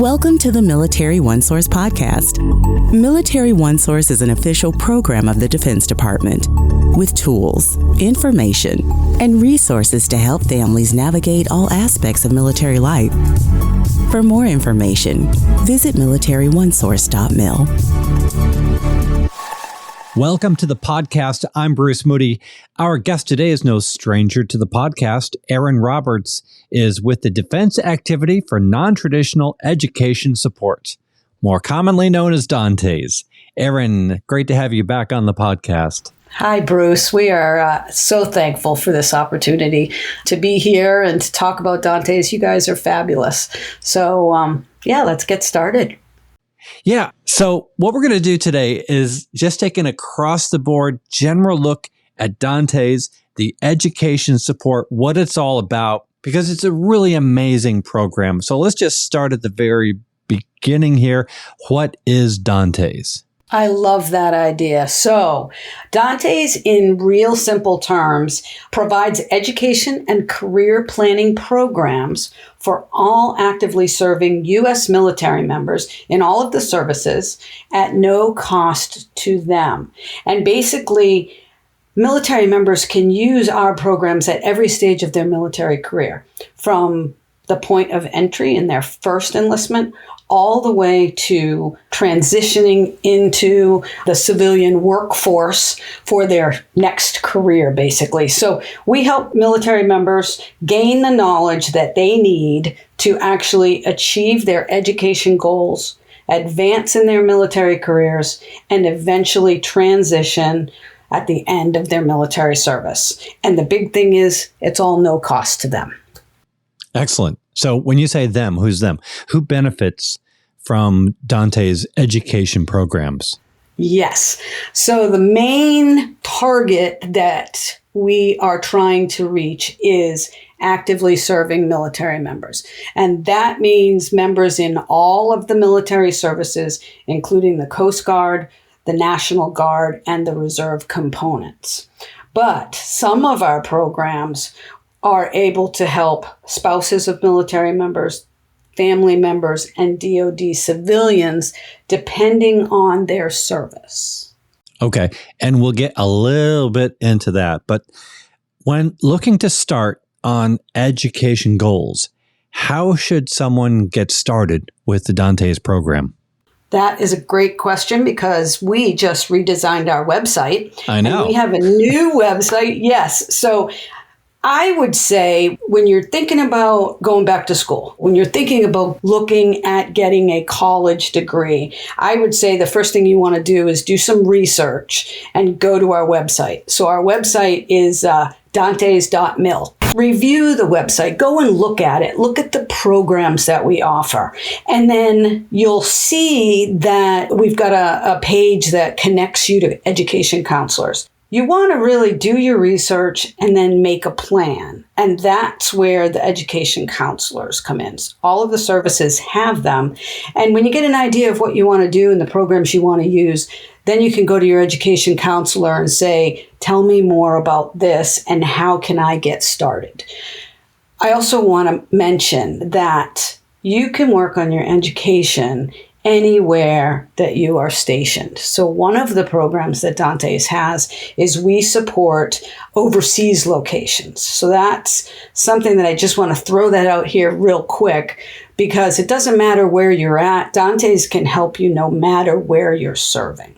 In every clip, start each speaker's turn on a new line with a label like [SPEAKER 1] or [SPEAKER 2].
[SPEAKER 1] Welcome to the Military OneSource Podcast. Military OneSource is an official program of the Defense Department with tools, information, and resources to help families navigate all aspects of military life. For more information, visit MilitaryOneSource.mil.
[SPEAKER 2] Welcome to the podcast. I'm Bruce Moody. Our guest today is no stranger to the podcast. Erin Roberts is with the Defense Activity for Nontraditional Education Support, more commonly known as DANTES. Erin, great to have you back on the podcast.
[SPEAKER 3] Hi, Bruce. We are so thankful for this opportunity to be here and to talk about DANTES. You guys are fabulous. So, let's get started.
[SPEAKER 2] Yeah. So what we're going to do today is just take an across-the-board general look at DANTES, the education support, what it's all about, because it's a really amazing program. So let's just start at the very beginning here. What is DANTES?
[SPEAKER 3] I love that idea. So, DANTES, in real simple terms, provides education and career planning programs for all actively serving U.S. military members in all of the services at no cost to them. And basically, military members can use our programs at every stage of their military career, from the point of entry in their first enlistment all the way to transitioning into the civilian workforce for their next career, basically. So we help military members gain the knowledge that they need to actually achieve their education goals, advance in their military careers, and eventually transition at the end of their military service. And the big thing is, it's all no cost to them.
[SPEAKER 2] Excellent. So when you say them, who's them? Who benefits from DANTES education programs?
[SPEAKER 3] Yes. So the main target that we are trying to reach is actively serving military members. And that means members in all of the military services, including the Coast Guard, the National Guard, and the Reserve components. But some of our programs are able to help spouses of military members, family members, and DoD civilians, depending on their service.
[SPEAKER 2] Okay, and we'll get a little bit into that. But when looking to start on education goals, how should someone get started with the DANTES program?
[SPEAKER 3] That is a great question because we just redesigned our website.
[SPEAKER 2] I know.
[SPEAKER 3] And we have a new website. Yes. So I would say when you're thinking about going back to school, when you're thinking about looking at getting a college degree, I would say the first thing you want to do is do some research and go to our website. So our website is Dantes.mil. Review the website, go and look at it, look at the programs that we offer. And then you'll see that we've got a page that connects you to education counselors. You want to really do your research and then make a plan. And that's where the education counselors come in. All of the services have them. And when you get an idea of what you want to do and the programs you want to use, then you can go to your education counselor and say, tell me more about this and how can I get started? I also want to mention that you can work on your education anywhere that you are stationed. So one of the programs that DANTES has is we support overseas locations. So that's something that I just want to throw that out here real quick because it doesn't matter where you're at. DANTES can help you no matter where you're serving.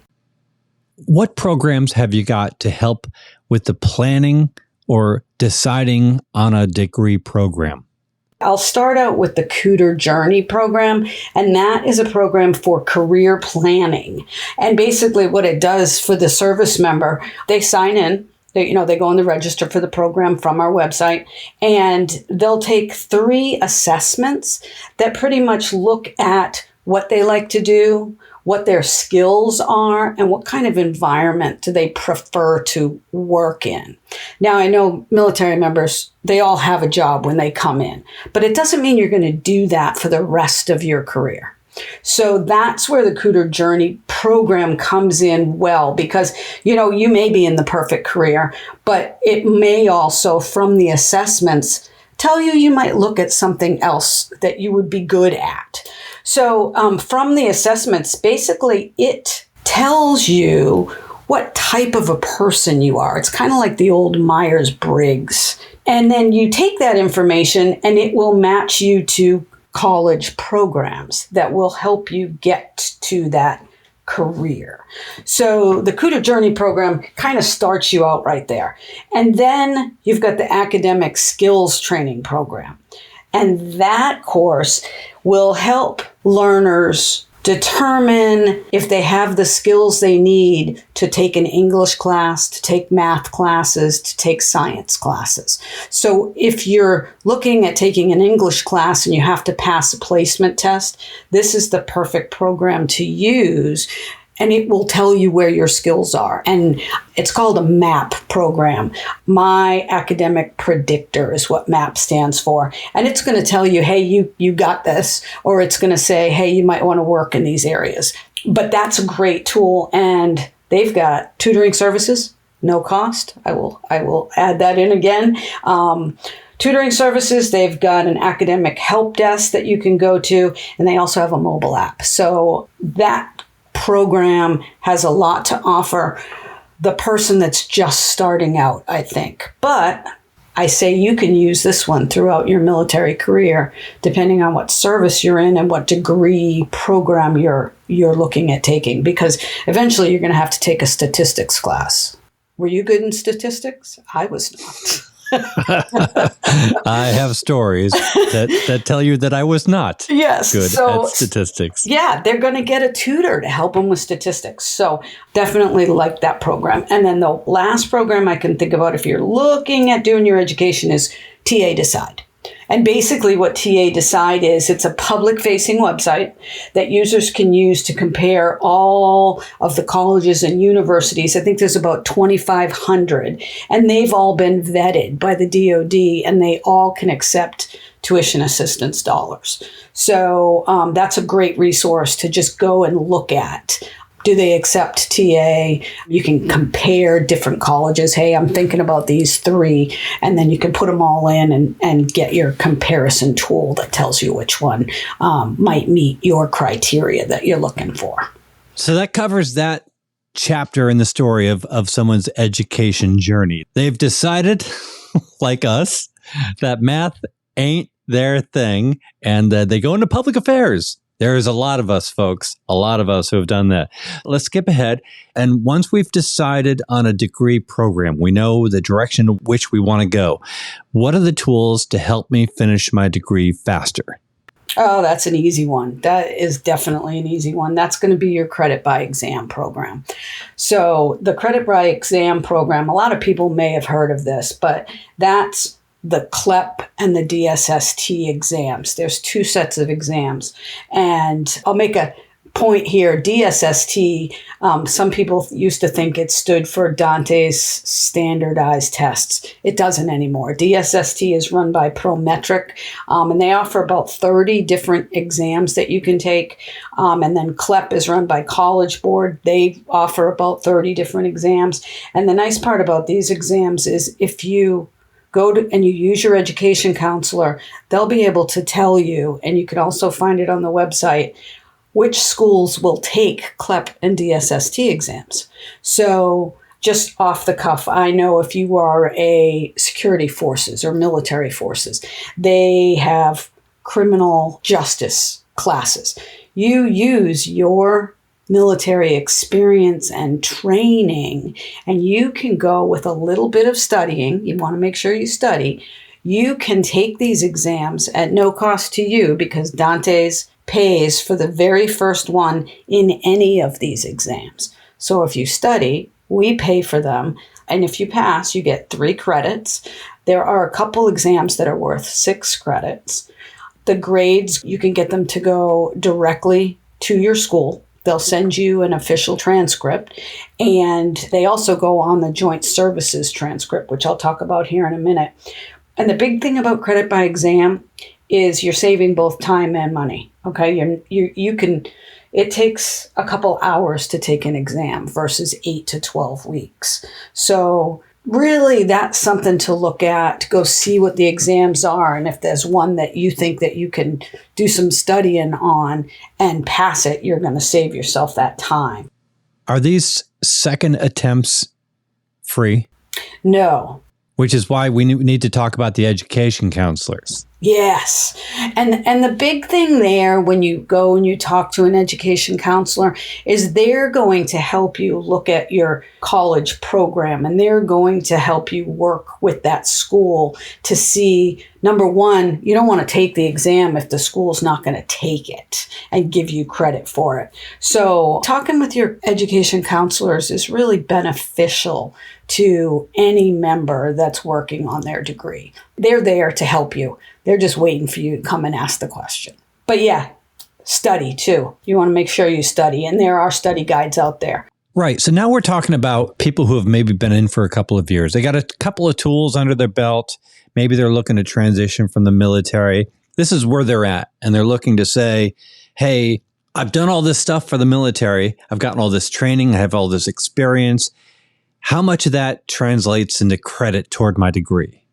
[SPEAKER 2] What programs have you got to help with the planning or deciding on a degree program?
[SPEAKER 3] I'll start out with the Cooter Journey program, and that is a program for career planning. And basically what it does for the service member, they sign in, they go in the register for the program from our website, and they'll take 3 assessments that pretty much look at what they like to do, what their skills are, and what kind of environment do they prefer to work in. Now, I know military members, they all have a job when they come in, but it doesn't mean you're going to do that for the rest of your career. So that's where the Cooter Journey program comes in well, because, you may be in the perfect career, but it may also, from the assessments, tell you might look at something else that you would be good at. So from the assessments, basically it tells you what type of a person you are. It's kind of like the old Myers-Briggs. And then you take that information and it will match you to college programs that will help you get to that career. So the Kuda Journey program kind of starts you out right there. And then you've got the academic skills training program. And that course will help learners determine if they have the skills they need to take an English class, to take math classes, to take science classes. So if you're looking at taking an English class and you have to pass a placement test, this is the perfect program to use. And it will tell you where your skills are. And it's called a MAP program. My Academic Predictor is what MAP stands for. And it's going to tell you, hey, you got this. Or it's going to say, hey, you might want to work in these areas. But that's a great tool. And they've got tutoring services, no cost. I will add that in again. Tutoring services, they've got an academic help desk that you can go to. And they also have a mobile app. So that program has a lot to offer the person that's just starting out, I think. But I say you can use this one throughout your military career, depending on what service you're in and what degree program you're looking at taking, because eventually you're going to have to take a statistics class. Were you good in statistics? I was not.
[SPEAKER 2] I have stories that tell you that I was not good at statistics.
[SPEAKER 3] Yeah, they're going to get a tutor to help them with statistics. So definitely like that program. And then the last program I can think about if you're looking at doing your education is TA Decide. And basically what TA Decide is, it's a public-facing website that users can use to compare all of the colleges and universities. I think there's about 2,500, and they've all been vetted by the DoD, and they all can accept tuition assistance dollars. So that's a great resource to just go and look at. Do they accept TA? You can compare different colleges. Hey, I'm thinking about these 3. And then you can put them all in and get your comparison tool that tells you which one might meet your criteria that you're looking for.
[SPEAKER 2] So that covers that chapter in the story of someone's education journey. They've decided, like us, that math ain't their thing, and they go into public affairs. There's a lot of us, folks, a lot of us who have done that. Let's skip ahead. And once we've decided on a degree program, we know the direction in which we want to go. What are the tools to help me finish my degree faster?
[SPEAKER 3] Oh, that's an easy one. That is definitely an easy one. That's going to be your credit by exam program. So the credit by exam program, a lot of people may have heard of this, but that's the CLEP and the DSST exams. There's 2 sets of exams. And I'll make a point here. DSST, some people used to think it stood for Dante's Standardized Tests. It doesn't anymore. DSST is run by Prometric, and they offer about 30 different exams that you can take. And then CLEP is run by College Board. They offer about 30 different exams. And the nice part about these exams is if you go to and you use your education counselor, they'll be able to tell you, and you can also find it on the website, which schools will take CLEP and DSST exams. So just off the cuff, I know if you are a security forces or military forces, they have criminal justice classes. You use your military experience and training, and you can go with a little bit of studying. You want to make sure you study. You can take these exams at no cost to you because Dante's pays for the very first one in any of these exams. So if you study, we pay for them. And if you pass, you get 3 credits. There are a couple exams that are worth 6 credits. The grades, you can get them to go directly to your school. They'll send you an official transcript, and they also go on the Joint Services transcript, which I'll talk about here in a minute. And the big thing about credit by exam is you're saving both time and money. Okay, you can. It takes a couple hours to take an exam versus 8 to 12 weeks. So really that's something to look at, to go see what the exams are. And if there's one that you think that you can do some studying on and pass it, you're going to save yourself that time.
[SPEAKER 2] Are these second attempts free?
[SPEAKER 3] No.
[SPEAKER 2] Which is why we need to talk about the education counselors.
[SPEAKER 3] Yes. And the big thing there when you go and you talk to an education counselor is they're going to help you look at your college program, and they're going to help you work with that school to see, number one, you don't want to take the exam if the school's not going to take it and give you credit for it. So talking with your education counselors is really beneficial to any member that's working on their degree. They're there to help you. They're just waiting for you to come and ask the question. But yeah, study too. You want to make sure you study, and there are study guides out there.
[SPEAKER 2] Right. So now we're talking about people who have maybe been in for a couple of years. They got a couple of tools under their belt. Maybe they're looking to transition from the military. This is where they're at. And they're looking to say, hey, I've done all this stuff for the military. I've gotten all this training. I have all this experience. How much of that translates into credit toward my degree?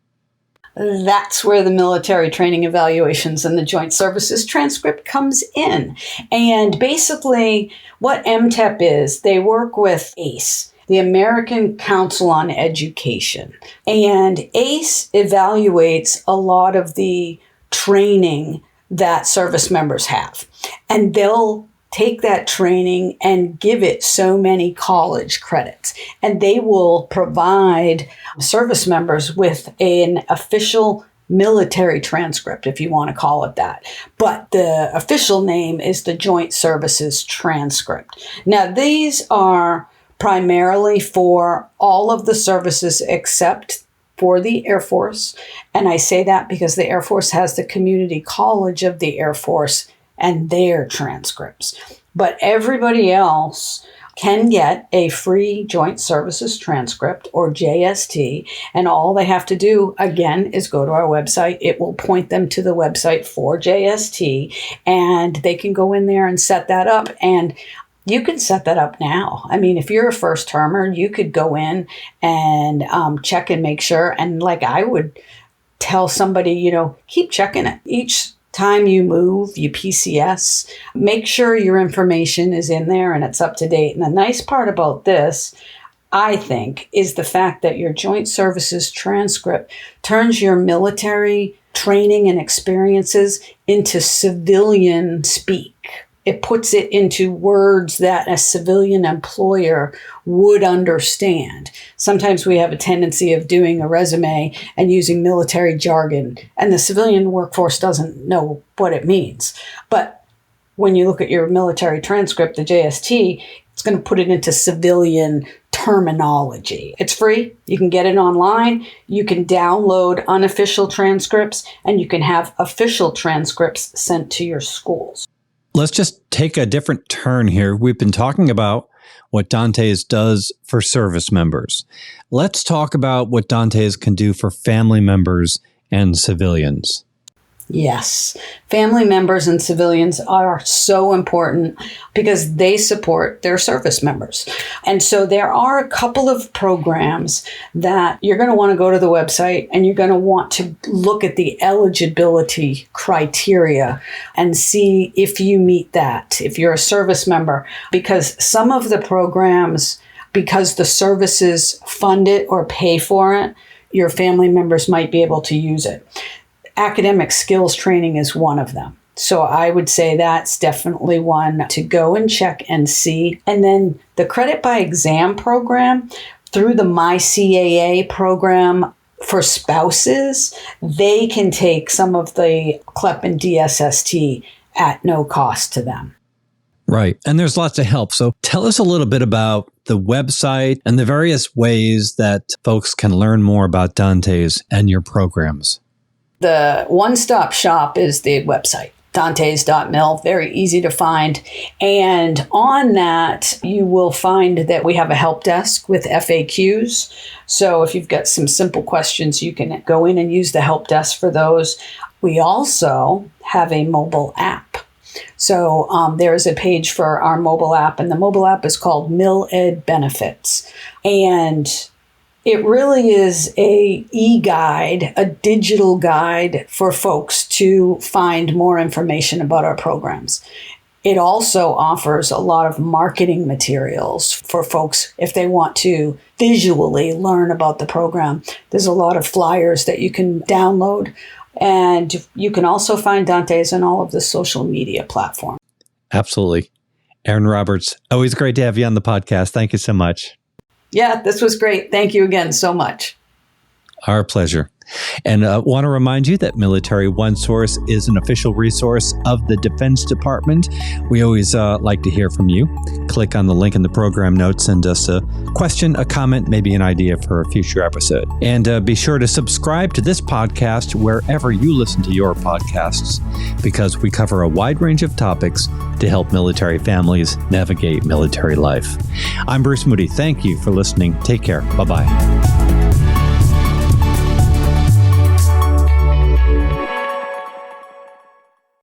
[SPEAKER 3] That's where the military training evaluations and the joint services transcript comes in. And basically what MTEP is, they work with ACE, the American Council on Education. And ACE evaluates a lot of the training that service members have. And they'll take that training and give it so many college credits. And they will provide service members with an official military transcript, if you want to call it that. But the official name is the Joint Services Transcript. Now, these are primarily for all of the services except for the Air Force. And I say that because the Air Force has the Community College of the Air Force and their transcripts. But everybody else can get a free Joint Services Transcript, or JST, and all they have to do, again, is go to our website. It will point them to the website for JST, and they can go in there and set that up. And you can set that up now. I mean, if you're a first termer, you could go in and check and make sure. And like I would tell somebody, keep checking it. Each time you move, you PCS, make sure your information is in there and it's up to date. And the nice part about this, I think, is the fact that your Joint Services Transcript turns your military training and experiences into civilian speak. It puts it into words that a civilian employer would understand. Sometimes we have a tendency of doing a resume and using military jargon, and the civilian workforce doesn't know what it means. But when you look at your military transcript, the JST, it's going to put it into civilian terminology. It's free. You can get it online. You can download unofficial transcripts, and you can have official transcripts sent to your schools.
[SPEAKER 2] Let's just take a different turn here. We've been talking about what DANTES does for service members. Let's talk about what DANTES can do for family members and civilians.
[SPEAKER 3] Yes, family members and civilians are so important because they support their service members. And so there are a couple of programs that you're going to want to go to the website and you're going to want to look at the eligibility criteria and see if you meet that, if you're a service member, because some of the programs, because the services fund it or pay for it, your family members might be able to use it. Academic skills training is one of them. So I would say that's definitely one to go and check and see. And then the credit by exam program through the MyCAA program for spouses, they can take some of the CLEP and DSST at no cost to them.
[SPEAKER 2] Right. And there's lots of help. So tell us a little bit about the website and the various ways that folks can learn more about DANTES and your programs.
[SPEAKER 3] The one-stop shop is the website, Dantes.mil, very easy to find. And on that, you will find that we have a help desk with FAQs. So if you've got some simple questions, you can go in and use the help desk for those. We also have a mobile app. So there's a page for our mobile app, and the mobile app is called MilEd Benefits. And It really is a e-guide, a digital guide for folks to find more information about our programs. It also offers a lot of marketing materials for folks if they want to visually learn about the program. There's a lot of flyers that you can download, and you can also find Dantes on all of the social media platforms.
[SPEAKER 2] Absolutely. Erin Roberts, always great to have you on the podcast. Thank you so much.
[SPEAKER 3] Yeah, this was great. Thank you again so much.
[SPEAKER 2] Our pleasure. And I want to remind you that Military OneSource is an official resource of the Defense Department. We always like to hear from you. Click on the link in the program notes, send us a question, a comment, maybe an idea for a future episode. And be sure to subscribe to this podcast wherever you listen to your podcasts, because we cover a wide range of topics to help military families navigate military life. I'm Bruce Moody. Thank you for listening. Take care. Bye-bye.